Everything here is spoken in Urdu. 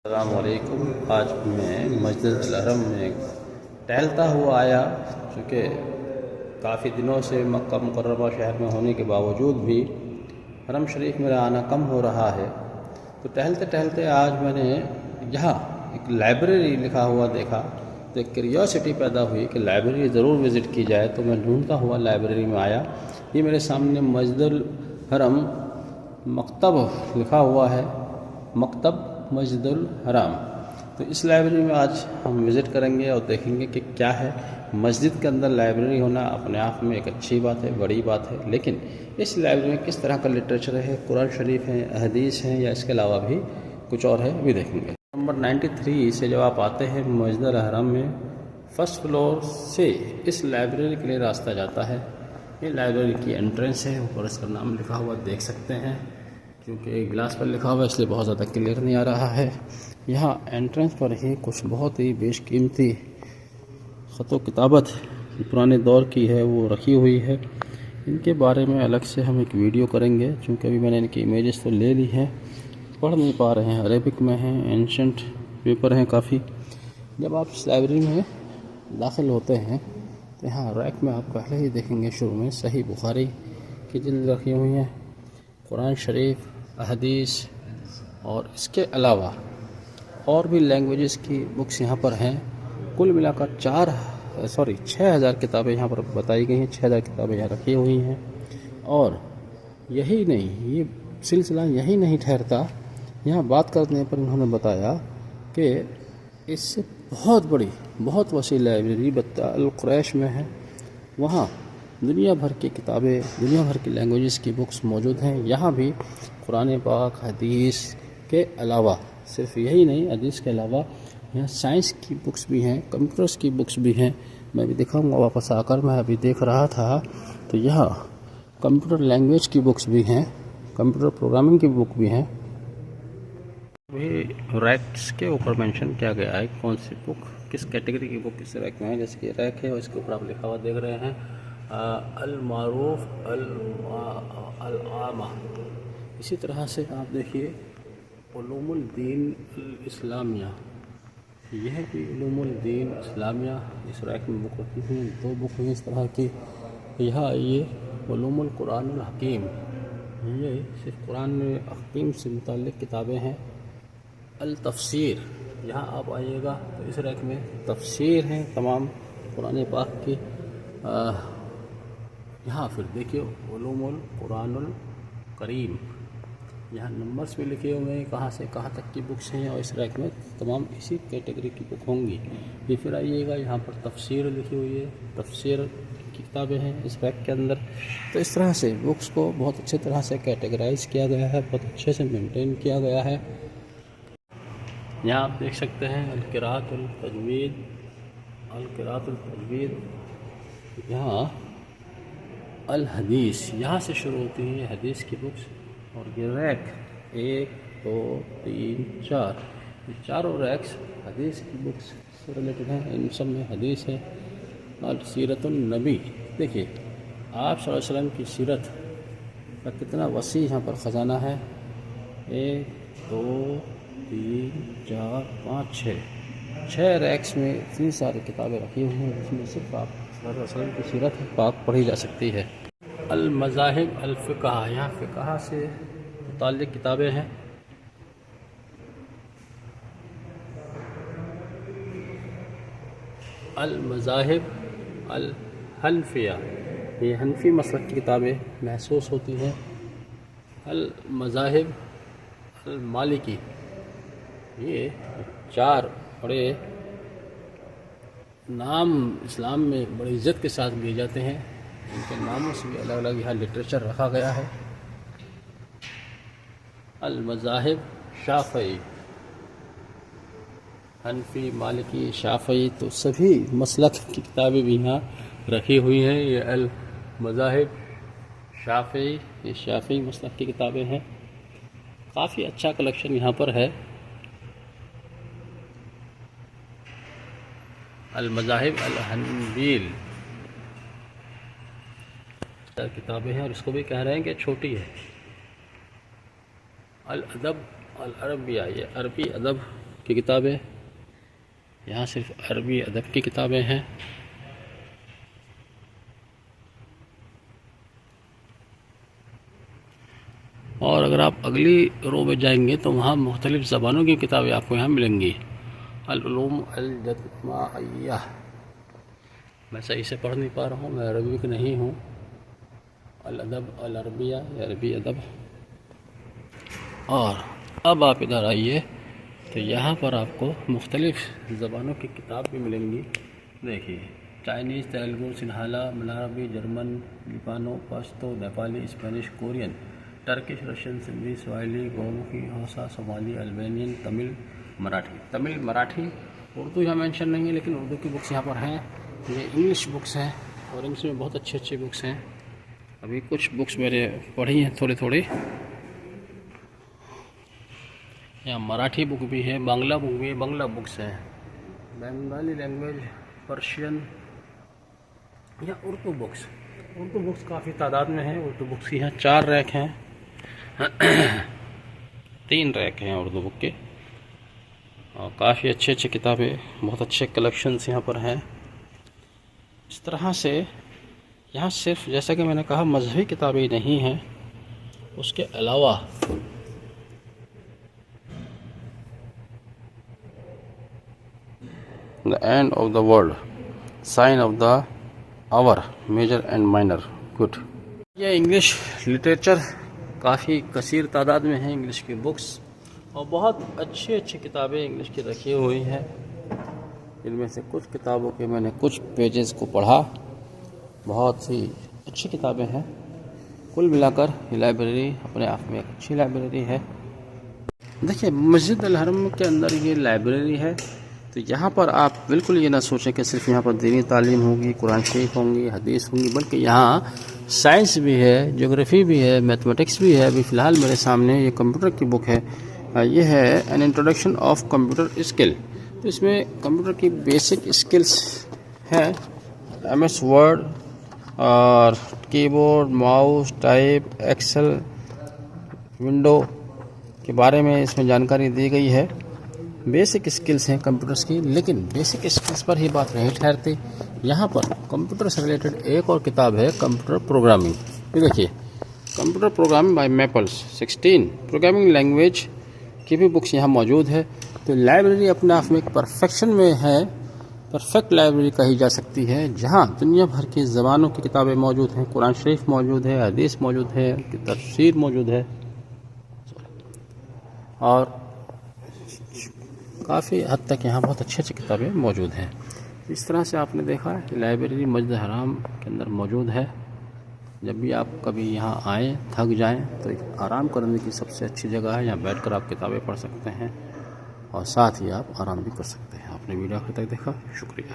السلام علیکم۔ آج میں مسجد الحرم میں ٹہلتا ہوا آیا، چونکہ کافی دنوں سے مکہ مکرمہ شہر میں ہونے کے باوجود بھی حرم شریف میرا آنا کم ہو رہا ہے، تو ٹہلتے ٹہلتے آج میں نے یہاں ایک لائبریری لکھا ہوا دیکھا تو ایک کیوریوسٹی پیدا ہوئی کہ لائبریری ضرور وزٹ کی جائے، تو میں ڈھونڈتا ہوا لائبریری میں آیا۔ یہ میرے سامنے مسجد الحرم مکتب لکھا ہوا ہے، مکتب مسجد الحرام۔ تو اس لائبریری میں آج ہم وزٹ کریں گے اور دیکھیں گے کہ کیا ہے۔ مسجد کے اندر لائبریری ہونا اپنے آپ میں ایک اچھی بات ہے، بڑی بات ہے، لیکن اس لائبریری میں کس طرح کا لٹریچر ہے، قرآن شریف ہے، احادیث ہیں، یا اس کے علاوہ بھی کچھ اور ہے، بھی دیکھیں گے۔ نمبر 93 سے جب آپ آتے ہیں مسجد الحرام میں، فرسٹ فلور سے اس لائبریری کے لیے راستہ جاتا ہے۔ یہ لائبریری کی انٹرنس ہے، اوپر اس کا نام لکھا ہوا دیکھ سکتے ہیں، کیونکہ گلاس پر لکھا ہوا ہے اس لیے بہت زیادہ کلیئر نہیں آ رہا ہے۔ یہاں انٹرنس پر ہی کچھ بہت ہی بیش قیمتی خط و کتابت پرانے دور کی ہے وہ رکھی ہوئی ہے۔ ان کے بارے میں الگ سے ہم ایک ویڈیو کریں گے، چونکہ ابھی میں نے ان کی امیجز تو لے لی ہیں، پڑھ نہیں پا رہے ہیں، عربک میں ہیں، اینشنٹ پیپر ہیں کافی۔ جب آپ اس لائبریری میں داخل ہوتے ہیں تو یہاں ریک میں آپ پہلے ہی دیکھیں گے شروع میں صحیح بخاری کی جلد رکھی ہوئی ہیں، قرآن شریف، احادیث، اور اس کے علاوہ اور بھی لینگویجز کی بکس یہاں پر ہیں۔ کل ملا کر 6,000 کتابیں یہاں پر بتائی گئی ہیں، 6,000 کتابیں یہاں رکھی ہوئی ہیں۔ اور یہی نہیں، یہ سلسلہ یہی نہیں ٹھہرتا، یہاں بات کرنے پر انہوں نے بتایا کہ اس سے بہت بڑی، بہت وسیع لائبریری القریش میں ہے، وہاں دنیا بھر کی کتابیں، دنیا بھر کی لینگویجز کی بکس موجود ہیں۔ یہاں بھی قرآن پاک، حدیث کے علاوہ، صرف یہی نہیں، حدیث کے علاوہ یہاں سائنس کی بکس بھی ہیں، کمپیوٹرز کی بکس بھی ہیں۔ میں بھی دکھاؤں گا واپس آ کر، میں ابھی دیکھ رہا تھا تو یہاں کمپیوٹر لینگویج کی بکس بھی ہیں، کمپیوٹر پروگرامنگ کی بک بھی ہیں۔ بھی ریکس کے اوپر مینشن کیا گیا ہے کون سی بک کس کیٹیگری کی بک کس ریک میں ہے۔ جیسے کہ ریک ہے اور اس کے اوپر آپ لکھا ہوا دیکھ رہے ہیں المعروف العامہ۔ اسی طرح سے آپ دیکھیے علوم الدین الاسلامیہ، یہ بھی علوم الدین اسلامیہ اس ریک میں بک رکھی ہوئی ہیں، 2 بک ہیں اس طرح کی۔ یہاں یہ علوم القرآن الحکیم، یہ صرف قرآن حکیم سے متعلق کتابیں ہیں۔ التفسیر، یہاں آپ آئیے گا تو اس ریک میں تفسیر ہیں تمام قرآن پاک کی۔ یہاں پھر دیکھیے علوم القرآن الکریم، یہاں نمبرز بھی لکھے ہوئے ہیں کہاں سے کہاں تک کی بکس ہیں، اور اس ریک میں تمام اسی کیٹیگری کی بک ہوں گی۔ یہ پھر آئیے گا، یہاں پر تفسیر لکھی ہوئی ہے، تفسیر کی کتابیں ہیں اس ریک کے اندر۔ تو اس طرح سے بکس کو بہت اچھے طرح سے کیٹیگرائز کیا گیا ہے، بہت اچھے سے مینٹین کیا گیا ہے۔ یہاں آپ دیکھ سکتے ہیں القراءۃ التجوید، القراءۃ التجوید، یہاں الحدیث، یہاں سے شروع ہوتی ہیں حدیث کی بکس۔ اور یہ ریک 1 2 3 4، یہ چاروں ریکس حدیث کی بکس سے ریلیٹڈ ہیں، ان سب میں حدیث ہے۔ اور سیرت النبی، دیکھیے آپ صلی اللہ علیہ وسلم کی سیرت کا کتنا وسیع یہاں پر خزانہ ہے۔ 1 2 3 4 5 6 ریکس میں اتنی ساری کتابیں رکھی ہوئی ہیں، جس میں صرف آپ صلی اللہ علیہ وسلم کی سیرت پاک پڑھی جا سکتی ہے۔ المذاہب الفقہ، یہاں فقہ سے متعلق کتابیں ہیں۔ المذاہب الحنفیہ، یہ حنفی مسلک کی کتابیں محسوس ہوتی ہیں۔ المذاہب المالکی، یہ 4 بڑے نام اسلام میں بڑی عزت کے ساتھ لیے جاتے ہیں، ان کے ناموں سے بھی الگ الگ یہاں لٹریچر رکھا گیا ہے۔ المذاہب شافعی، حنفی، مالکی، شافعی، تو سبھی مسلک کی کتابیں بھی یہاں رکھی ہوئی ہیں۔ یہ المذاہب شافعی، یہ شافعی مسلک کی کتابیں ہیں۔ کافی اچھا کلیکشن یہاں پر ہے۔ المذاہب الحنبیل کتابیں ہیں، اور اس کو بھی کہہ رہے ہیں کہ چھوٹی ہے۔ الادب العربیہ، یہ عربی ادب کی کتابیں، یہاں صرف عربی ادب کی کتابیں ہیں۔ اور اگر آپ اگلی رو میں جائیں گے تو وہاں مختلف زبانوں کی کتابیں آپ کو یہاں ملیں گی۔ العلوم الجماعیہ، میں صحیح سے پڑھ نہیں پا رہا ہوں، میں عربی کی نہیں ہوں۔ الادب العربیہ، عربی ادب۔ اور اب آپ ادھر آئیے تو یہاں پر آپ کو مختلف زبانوں کی کتاب بھی ملیں گی۔ دیکھیے، Chinese, Telugu, Sinhala, Malawi, German, لیبانو، Pashto, Nepali, Spanish, Korean, Turkish, Russian, Sindhi, Swahili, Gurmukhi, ہausa، صومالی، البینین، تمل، مراٹھی۔ تمل، مراٹھی، اردو یہاں مینشن نہیں ہے، لیکن اردو کی بکس یہاں پر ہیں۔ یہ انگلش بکس ہیں، اور انگلش میں بہت اچھی بکس ہیں۔ ابھی کچھ بکس میرے پڑھی ہیں تھوڑی۔ یہاں مراٹھی بک بھی ہے، بنگلہ بک بھی ہے، بنگلہ بکس ہیں، بنگالی لینگویج، پرشین، یا اردو بکس۔ اردو بکس کافی تعداد میں ہیں۔ اردو بکس کی یہاں 4 ریک ہیں، 3 ریک ہیں اردو بک کے، اور کافی اچھی کتابیں، بہت اچھے کلیکشنز یہاں پر ہیں۔ اس طرح سے یہاں صرف، جیسا کہ میں نے کہا، مذہبی کتابیں نہیں ہیں، اس کے علاوہ The end of the world, sign of the hour, major and minor, good۔ یہ انگلش لٹریچر کافی کثیر تعداد میں ہیں، انگلش کی بکس، اور بہت اچھی کتابیں انگلش کی رکھی ہوئی ہیں۔ ان میں سے کچھ کتابوں کے میں نے کچھ پیجز کو پڑھا، بہت سی اچھی کتابیں ہیں۔ کل ملا کر یہ لائبریری اپنے آپ میں ایک اچھی لائبریری ہے۔ دیکھیے، مسجد الحرم کے اندر یہ لائبریری ہے، تو یہاں پر آپ بالکل یہ نہ سوچیں کہ صرف یہاں پر دینی تعلیم ہوگی، قرآن شریف ہوں گی، حدیث ہوں گی، بلکہ یہاں سائنس بھی ہے، جغرافی بھی ہے، میتھمیٹکس بھی ہے۔ ابھی فی الحال میرے سامنے یہ کمپیوٹر کی بک ہے، یہ ہے an introduction of computer skill. تو اس میں کمپیوٹر کی بیسک اسکلس ہیں، ایم ایس ورڈ اور keyboard, mouse, type, Excel, window کے بارے میں اس میں جانکاری دی گئی ہے۔ بیسک اسکلس ہیں کمپیوٹرز کی، لیکن بیسک اسکلس پر ہی بات نہیں ٹھہرتی۔ یہاں پر کمپیوٹر سے ریلیٹڈ ایک اور کتاب ہے، کمپیوٹر پروگرامنگ۔ یہ دیکھیے، computer programming by maple 16 programming language کی بھی بکس یہاں موجود ہے۔ تو لائبریری اپنے آپ میں ایک پرفیکشن میں ہے، پرفیکٹ لائبریری کہی جا سکتی ہے، جہاں دنیا بھر کی زبانوں کی کتابیں موجود ہیں، قرآن شریف موجود ہے، حدیث موجود ہے، تفسیر موجود ہے، اور کافی حد تک یہاں بہت اچھی کتابیں موجود ہیں۔ اس طرح سے آپ نے دیکھا کہ لائبریری مسجد حرام کے اندر موجود ہے۔ جب بھی آپ کبھی یہاں آئیں، تھک جائیں، تو ایک آرام کرنے کی سب سے اچھی جگہ ہے۔ یہاں بیٹھ کر آپ کتابیں پڑھ سکتے ہیں، اور ساتھ ہی آپ آرام بھی کر سکتے ہیں۔ آپ نے ویڈیو آخر تک دیکھا، شکریہ۔